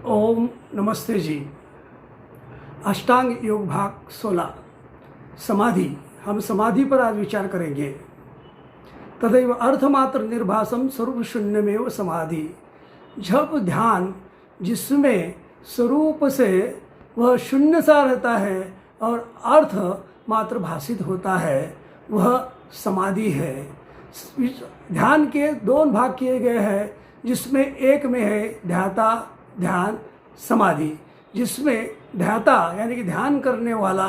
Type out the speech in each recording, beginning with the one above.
ओम नमस्ते जी। अष्टांग योग भाग 16 समाधि। हम समाधि पर आज विचार करेंगे। तदैव अर्थमात्र निर्भासम स्वरूप शून्यमेव समाधि। जब ध्यान जिसमें स्वरूप से वह शून्य सा रहता है और अर्थ मात्र भाषित होता है, वह समाधि है। ध्यान के दो भाग किए गए हैं, जिसमें एक में है ध्याता ध्यान समाधि, जिसमें ध्याता यानी कि ध्यान करने वाला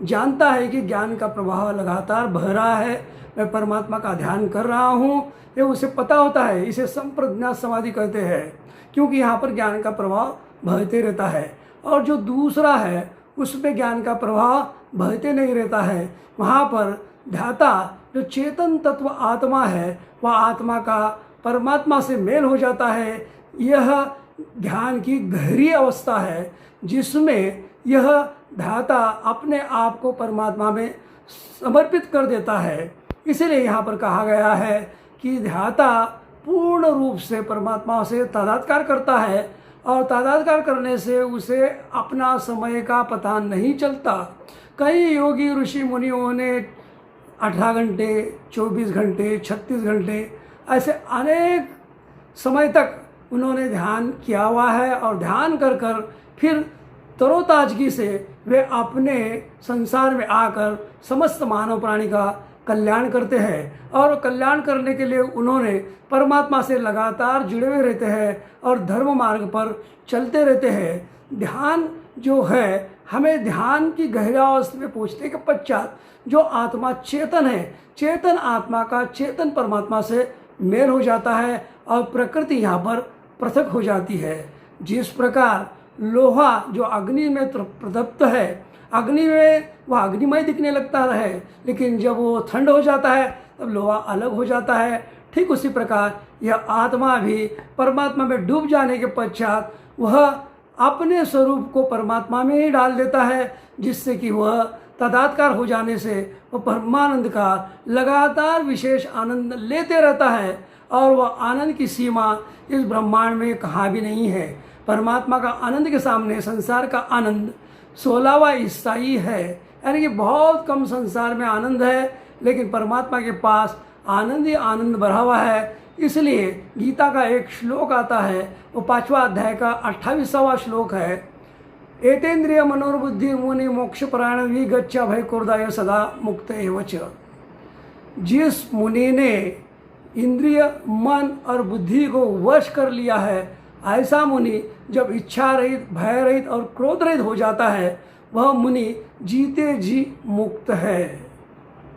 जानता है कि ज्ञान का प्रवाह लगातार बह रहा है, मैं परमात्मा का ध्यान कर रहा हूँ, ये उसे पता होता है। इसे संप्रज्ञात समाधि कहते हैं, क्योंकि यहाँ पर ज्ञान का प्रवाह बहते रहता है। और जो दूसरा है उसमें ज्ञान का प्रवाह बहते नहीं रहता है। वहाँ पर ध्याता जो चेतन तत्व आत्मा है, वह आत्मा का परमात्मा से मेल हो जाता है। यह ध्यान की गहरी अवस्था है, जिसमें यह ध्याता अपने आप को परमात्मा में समर्पित कर देता है। इसीलिए यहाँ पर कहा गया है कि ध्याता पूर्ण रूप से परमात्मा से तादात्कार करता है, और तादात्कार करने से उसे अपना समय का पता नहीं चलता। कई योगी ऋषि मुनियों ने 18 घंटे, 24 घंटे, 36 घंटे ऐसे अनेक समय तक उन्होंने ध्यान किया हुआ है, और ध्यान कर कर फिर तरोताजगी से वे अपने संसार में आकर समस्त मानव प्राणी का कल्याण करते हैं। और कल्याण करने के लिए उन्होंने परमात्मा से लगातार जुड़े हुए रहते हैं और धर्म मार्ग पर चलते रहते हैं। ध्यान जो है, हमें ध्यान की गहरावस्था में पहुँचने के पश्चात जो आत्मा चेतन है, चेतन आत्मा का चेतन परमात्मा से मेल हो जाता है, और प्रकृति यहाँ पर पृथक हो जाती है। जिस प्रकार लोहा जो अग्नि में प्रदप्त है, अग्नि में वह अग्निमय दिखने लगता है, लेकिन जब वो ठंड हो जाता है तब लोहा अलग हो जाता है। ठीक उसी प्रकार यह आत्मा भी परमात्मा में डूब जाने के पश्चात वह अपने स्वरूप को परमात्मा में ही डाल देता है, जिससे कि वह तादात्कार हो जाने से वह परमानंद का लगातार विशेष आनंद लेते रहता है, और वह आनंद की सीमा इस ब्रह्मांड में कहाँ भी नहीं है। परमात्मा का आनंद के सामने संसार का आनंद 16वां हिस्सा ही है, यानी कि बहुत कम संसार में आनंद है, लेकिन परमात्मा के पास आनंद ही आनंद भरा हुआ है। इसलिए गीता का एक श्लोक आता है, वो 5वां अध्याय का 28वां श्लोक है। एतेन्द्रिय मनोर्बुद्धि मुनि मोक्ष प्राण विगच्छ भय कुर्दाय सदा मुक्त एवच। जिस मुनि ने इंद्रिय, मन और बुद्धि को वश कर लिया है, ऐसा मुनि जब इच्छा रहित, भय रहित और क्रोध रहित हो जाता है, वह मुनि जीते जी मुक्त है।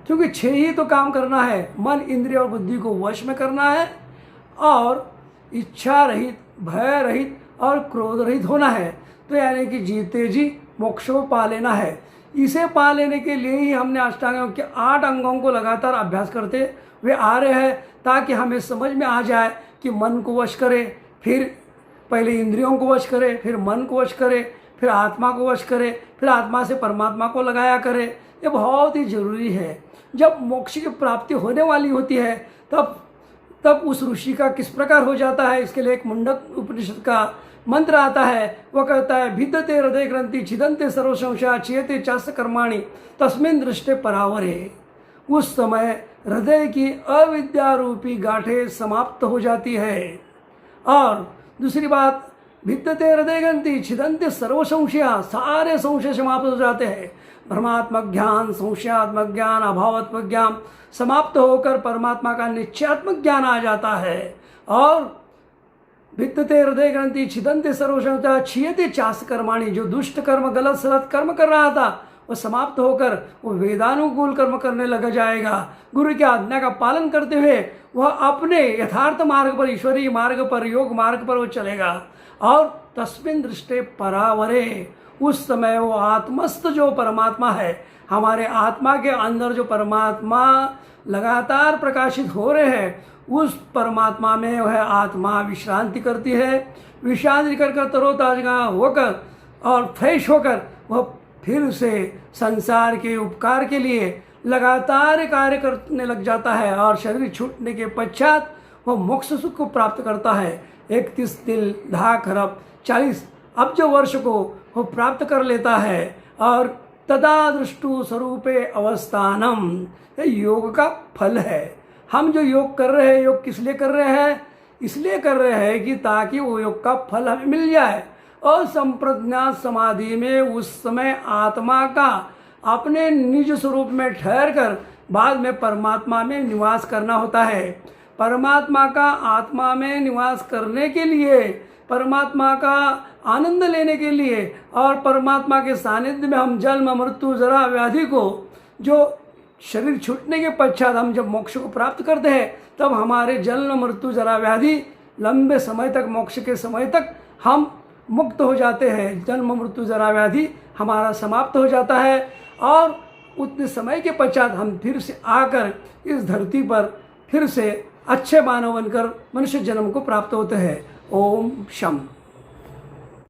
क्योंकि 6 ही तो काम करना है, मन, इंद्रिय और बुद्धि को वश में करना है, और इच्छा रहित, भय रहित और क्रोध रहित होना है। तो यानी कि जीते जी मोक्ष को पा लेना है। इसे पा लेने के लिए ही हमने अष्टांगों के 8 अंगों को लगातार अभ्यास करते हुए आ रहे हैं, ताकि हमें समझ में आ जाए कि मन को वश करे, फिर पहले इंद्रियों को वश करे, फिर मन को वश करे, फिर आत्मा को वश करे, फिर आत्मा से परमात्मा को लगाया करे। ये बहुत ही जरूरी है। जब मोक्ष की प्राप्ति होने वाली होती है, तब उस ऋषि का किस प्रकार हो जाता है, इसके लिए एक मुंडक उपनिषद का मंत्र आता है। वह कहता है, भिद्यते हृदय ग्रंथि छिदन्ते सर्वसंशया चेते चास्य कर्माणि तस्मिन् दृष्टे परावरे। उस समय हृदय की अविद्या रूपी गांठें समाप्त हो जाती है। और दूसरी बात, भिद्यते हृदय ग्रंथि छिदन्ते सर्वसंशया, सारे संशय समाप्त हो जाते हैं। ब्रह्मात्मक ज्ञान, संशयात्मक ज्ञान, अभावात्मक ज्ञान समाप्त होकर परमात्मा का निश्चयात्मक ज्ञान आ जाता है। और भिद्यते हृदय ग्रंथि छिदन्ते सर्वसंशया क्षीयते चास्य कर्माणि, जो दुष्ट कर्म, गलत सलत कर्म कर रहा था, वह समाप्त होकर वो वेदानुकूल कर्म करने लग जाएगा। गुरु की आज्ञा का पालन करते हुए वह अपने यथार्थ मार्ग पर, ईश्वरीय मार्ग पर, योग मार्ग पर वो चलेगा। और तस्मिन् दृष्टे परावरे, उस समय वो आत्मस्थ जो परमात्मा है, हमारे आत्मा के अंदर जो परमात्मा लगातार प्रकाशित हो रहे हैं, उस परमात्मा में वह आत्मा विश्रांति करती है। विश्रांति कर तरोताजा होकर और फ्रेश होकर वह फिर से संसार के उपकार के लिए लगातार कार्य करने लग जाता है। और शरीर छूटने के पश्चात वह मोक्ष सुख को प्राप्त करता है। 31 दिल 10 खरब 40 अब्ज वर्ष को वो प्राप्त कर लेता है। और तदा दृष्टु स्वरूपे अवस्थानम, ये योग का फल है। हम जो योग कर रहे हैं, योग किस लिए कर रहे हैं? इसलिए कर रहे हैं कि ताकि वो योग का फल हमें मिल जाए। और संप्रज्ञात समाधि में उस समय आत्मा का अपने निज स्वरूप में ठहर कर बाद में परमात्मा में निवास करना होता है। परमात्मा का आत्मा में निवास करने के लिए, परमात्मा का आनंद लेने के लिए और परमात्मा के सानिध्य में हम जन्म मृत्यु जरा व्याधि को, जो शरीर छूटने के पश्चात हम जब मोक्ष को प्राप्त करते हैं, तब हमारे जन्म मृत्यु जरा व्याधि लंबे समय तक, मोक्ष के समय तक हम मुक्त हो जाते हैं। जन्म मृत्यु जरा व्याधि हमारा समाप्त हो जाता है और उतने समय के पश्चात हम फिर से आकर इस धरती पर फिर से अच्छे मानव बनकर मनुष्य जन्म को प्राप्त होते हैं। ओम शम।